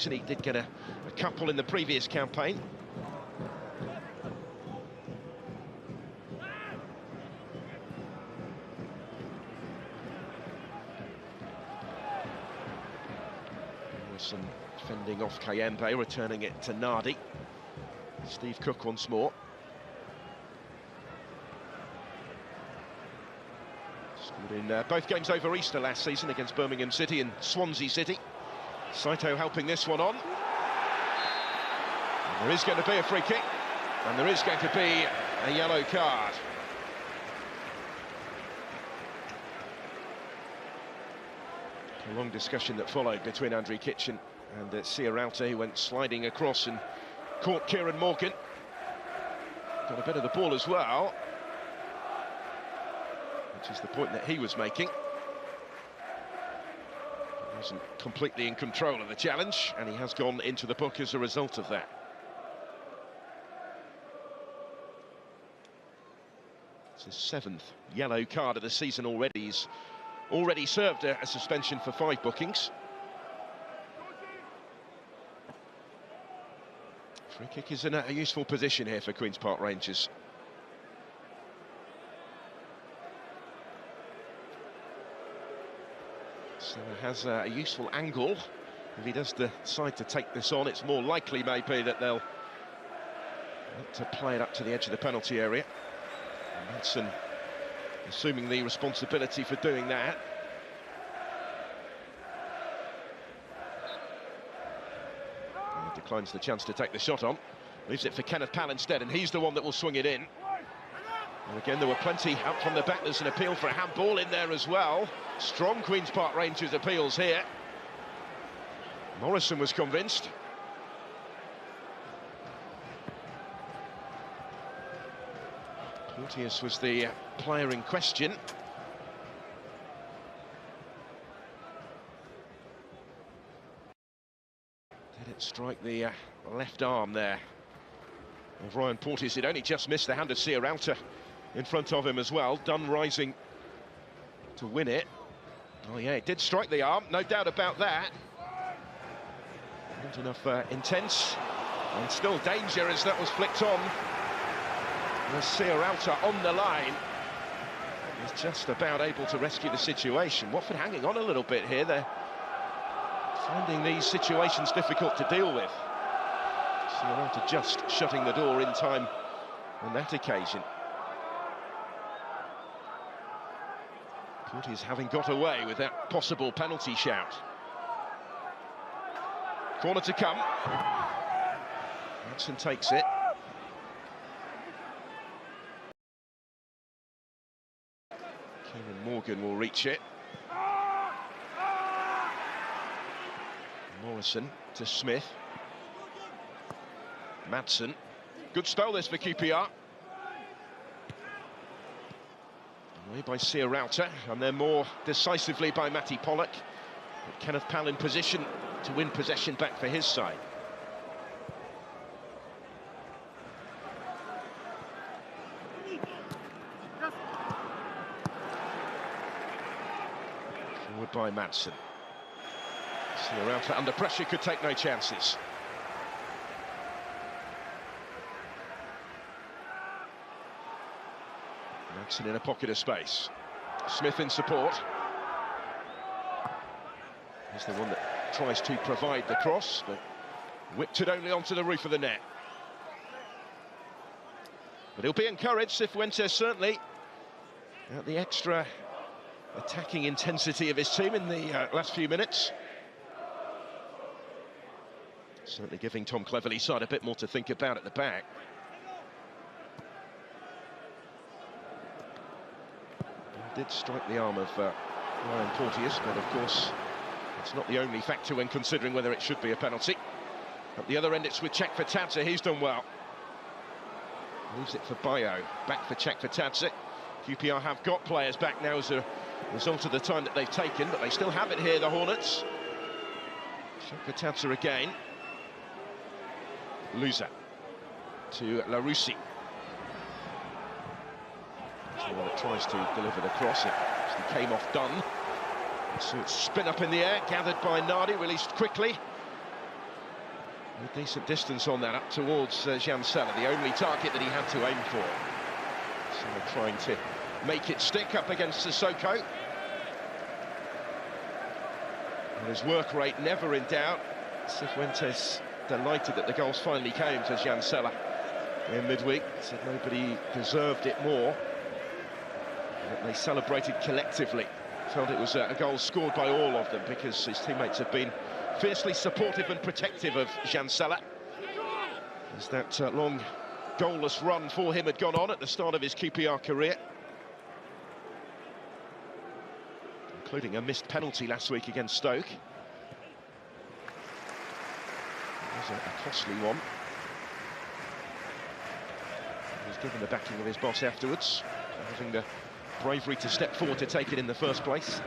He did get a couple in the previous campaign. Morrison fending off Kayembe, returning it to Nardi. Steve Cook once more. Scored in both games over Easter last season against Birmingham City and Swansea City. Saito helping this one on. And there is going to be a free kick, and there is going to be a yellow card. A long discussion that followed between Andrew Kitchen and Ciaralta, who went sliding across and caught Kieran Morgan. Got a bit of the ball as well, which is the point that he was making. Wasn't completely in control of the challenge, and he has gone into the book as a result of that. It's his 7th yellow card of the season already. He's already served a suspension for 5 bookings. Free kick is in a useful position here for Queen's Park Rangers. So it has a useful angle. If he does decide to take this on, it's more likely maybe that they'll look to play it up to the edge of the penalty area. And Madsen assuming the responsibility for doing that. And he declines the chance to take the shot on. Leaves it for Kenneth Pal instead, and he's the one that will swing it in. And again, there were plenty out from the back. There's an appeal for a handball in there as well. Strong Queen's Park Rangers appeals here. Morrison was convinced. Porteous was the player in question. Did it strike the left arm there of Ryan Porteous? It only just missed the hand of Ciaralta in front of him as well. Dunn rising to win it. Oh yeah, it did strike the arm, no doubt about that. Not enough intense, and still danger as that was flicked on. There's Ciaralta on the line. He's just about able to rescue the situation. Watford hanging on a little bit here. They're finding these situations difficult to deal with. Ciaralta just shutting the door in time on that occasion. Porteous having got away with that possible penalty shout. Corner to come. Madsen takes it. Kieran Morgan will reach it. Morrison to Smith. Madsen. Good spell this for QPR. Away by Ciaralta, and then more decisively by Matty Pollock. But Kenneth Pal in position to win possession back for his side. Forward by Madsen. Ciaralta under pressure, could take no chances. Madsen in a pocket of space. Smith in support. He's the one that tries to provide the cross, but whipped it only onto the roof of the net. But he'll be encouraged, Cifuentes certainly, at the extra attacking intensity of his team in the last few minutes. Certainly giving Tom Cleverley's side a bit more to think about at the back. Did strike the arm of Ryan Porteous, but of course it's not the only factor when considering whether it should be a penalty. At the other end, it's with Chakvetadze. He's done well. Leaves it for Bayo. Back for Chakvetadze. QPR have got players back now as a result of the time that they've taken, but they still have it here, the Hornets. Chakvetadze again. Luza to Larouci. The one that tries to deliver the cross. It actually came off Dunn. So it's spin up in the air, gathered by Nardi, released quickly. A decent distance on that, up towards Jansella, the only target that he had to aim for. So they're trying to make it stick up against Sissoko. And his work rate never in doubt. Cifuentes delighted that the goals finally came to Jansella in midweek. Said nobody deserved it more. And they celebrated collectively. Felt it was a goal scored by all of them because his teammates have been fiercely supportive and protective of Jansella. As that long goalless run for him had gone on at the start of his QPR career, including a missed penalty last week against Stoke. It was a costly one. He was given the backing of his boss afterwards, having the bravery to step forward to take it in the first place.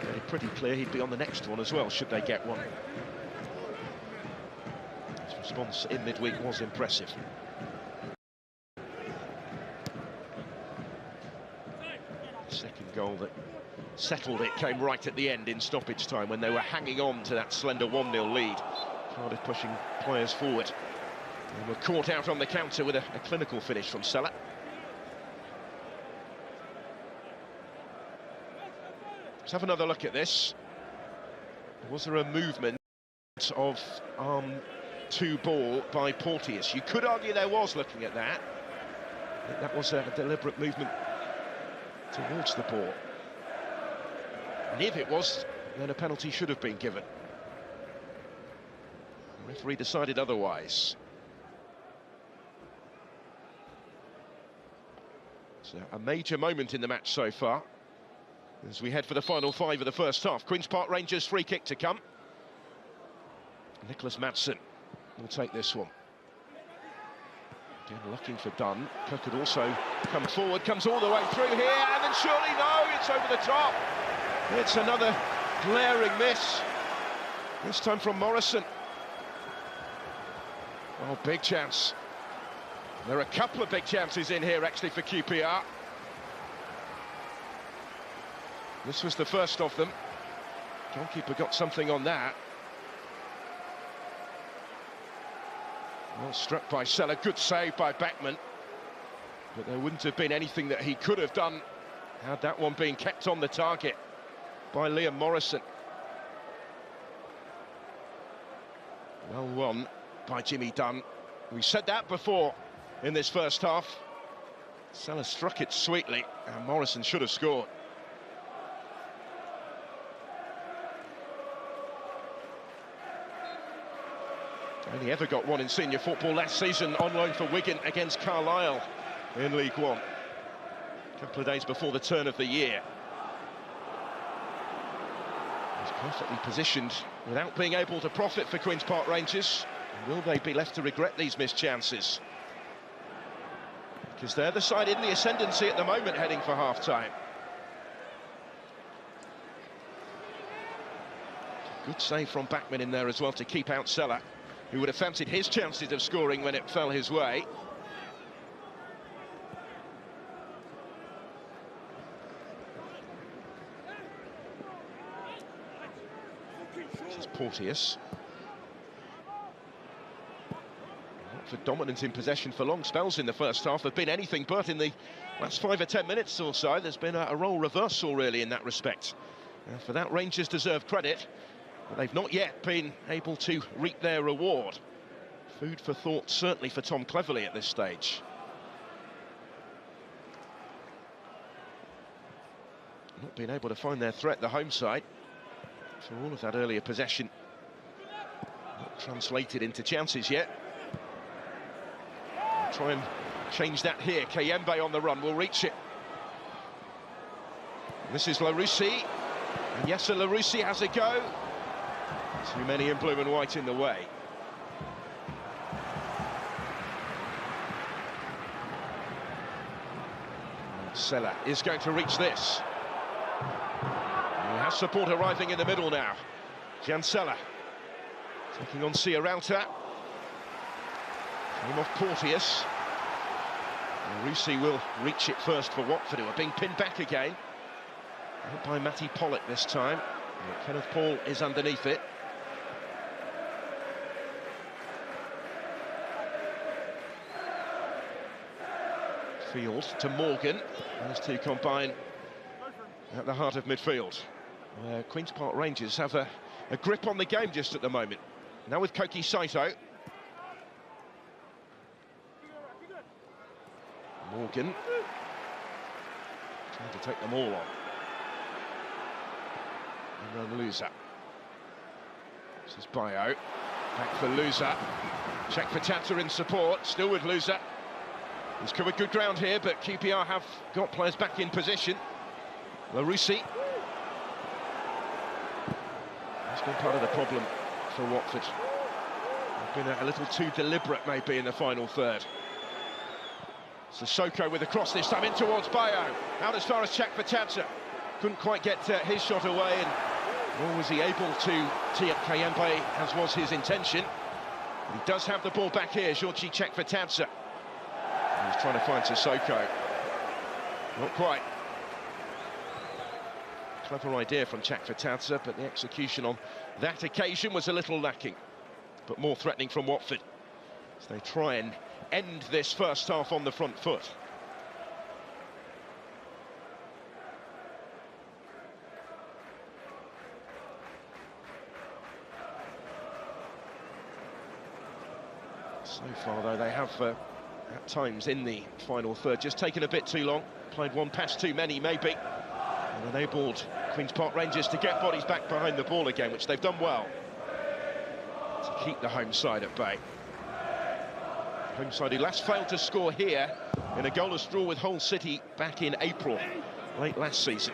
Made it pretty clear he'd be on the next one as well, should they get one. His response in midweek was impressive. The second goal that settled it came right at the end in stoppage time when they were hanging on to that slender 1-0 lead. Cardiff pushing players forward. They were caught out on the counter with a clinical finish from Sella. Let's have another look at this. Was there a movement of arm to ball by Porteous? You could argue there was, looking at that. That was a deliberate movement towards the ball. And if it was, then a penalty should have been given. The referee decided otherwise. So a major moment in the match so far, as we head for the final 5 of the first half. Queen's Park Rangers free kick to come. Nicholas Madsen will take this one. Again, looking for Dunn. Could also come forward, comes all the way through here, and then surely no, it's over the top. It's another glaring miss, this time from Morrison. Oh, big chance. There are a couple of big chances in here, actually, for QPR. This was the first of them. Goalkeeper got something on that. Well struck by Sella, good save by Beckman. But there wouldn't have been anything that he could have done had that one been kept on the target by Liam Morrison. Well won by Jimmy Dunn. We said that before in this first half. Sella struck it sweetly, and Morrison should have scored. Only ever got one in senior football last season on loan for Wigan against Carlisle in League One. A couple of days before the turn of the year. He's perfectly positioned without being able to profit for Queen's Park Rangers. Will they be left to regret these missed chances? Because they're the side in the ascendancy at the moment, heading for half-time. Good save from Beckman in there as well to keep out Sella, who would have fancied his chances of scoring when it fell his way. This is Porteous. Watford dominant in possession for long spells in the first half. Have been anything but in the last 5 or 10 minutes or so. There's been a role reversal, really, in that respect. For that, Rangers deserve credit. But they've not yet been able to reap their reward. Food for thought, certainly, for Tom Cleverley at this stage. Not being able to find their threat, the home side, for all of that earlier possession. Not translated into chances yet. I'll try and change that here. Kayembe on the run, will reach it. This is Larouci. And yes, Larouci has a go. Too many in blue and white in the way. Sella is going to reach this. He has support arriving in the middle now. Jansella taking on Ciarauta. Came off Porteous. Larouci will reach it first for Watford, who are being pinned back again. Out by Matty Pollock this time. Kenneth Paul is underneath it. Field to Morgan. Those two combine at the heart of midfield, where Queen's Park Rangers have a grip on the game just at the moment. Now with Koki Saito. Morgan trying to take them all on. And then Luza. This is Bayo. Back for Luza. Check for Tata in support. Still with Luza. He's covered good ground here, but QPR have got players back in position. Larouci. That's been part of the problem for Watford. They've been a little too deliberate, maybe, in the final third. Sissoko with a cross this time in towards Bayo. Out as far as Check for Tata. Couldn't quite get his shot away, and nor was he able to tee up Kayembe, as was his intention. But he does have the ball back here, Georgie Check for Tata. He's trying to find Sissoko. Not quite. Clever idea from Check for Tata, but the execution on that occasion was a little lacking. But more threatening from Watford, as they try and end this first half on the front foot. So far, though, they have, at times in the final third, just taken a bit too long. Played one pass too many, maybe, and enabled Queen's Park Rangers to get bodies back behind the ball again, which they've done well to keep the home side at bay. Home side who last failed to score here in a goalless draw with Hull City back in April, late last season.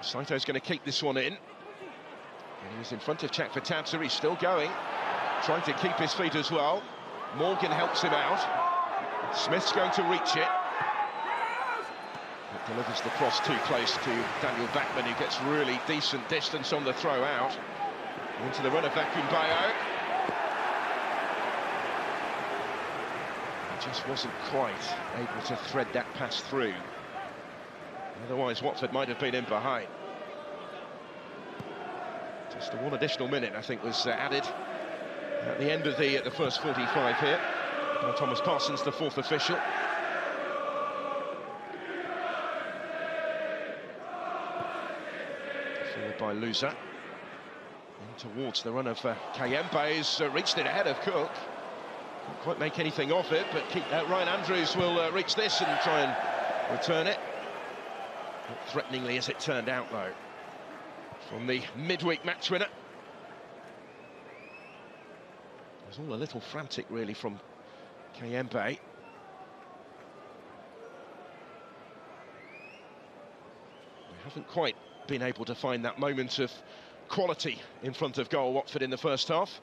Saito's going to keep this one in. And he's in front of Check for Tata. He's still going, trying to keep his feet as well. Morgan helps him out. Smith's going to reach it. It delivers the cross too close to Daniel Backman, who gets really decent distance on the throw out. Into the run of Vacuum Bayo. He just wasn't quite able to thread that pass through. Otherwise, Watford might have been in behind. Just the one additional minute, I think, was added at the end of the first 45 here. Thomas Parsons, the fourth official. Followed by Luza. In towards the run of Kayembe. He's reached it ahead of Cook. Can't quite make anything of it, but Ryan Andrews will reach this and try and return it. Not threateningly as it turned out, though, from the midweek match winner. It was all a little frantic, really, from Kayembe. They haven't quite been able to find that moment of quality in front of goal, Watford, in the first half.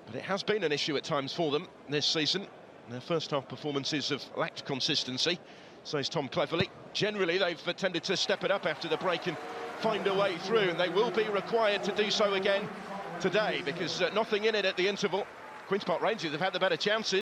But it has been an issue at times for them this season. Their first half performances have lacked consistency, says Tom Cleverley. Generally, they've tended to step it up after the break and find a way through, and they will be required to do so again today, because nothing in it at the interval. Queen's Park Rangers have had the better chances.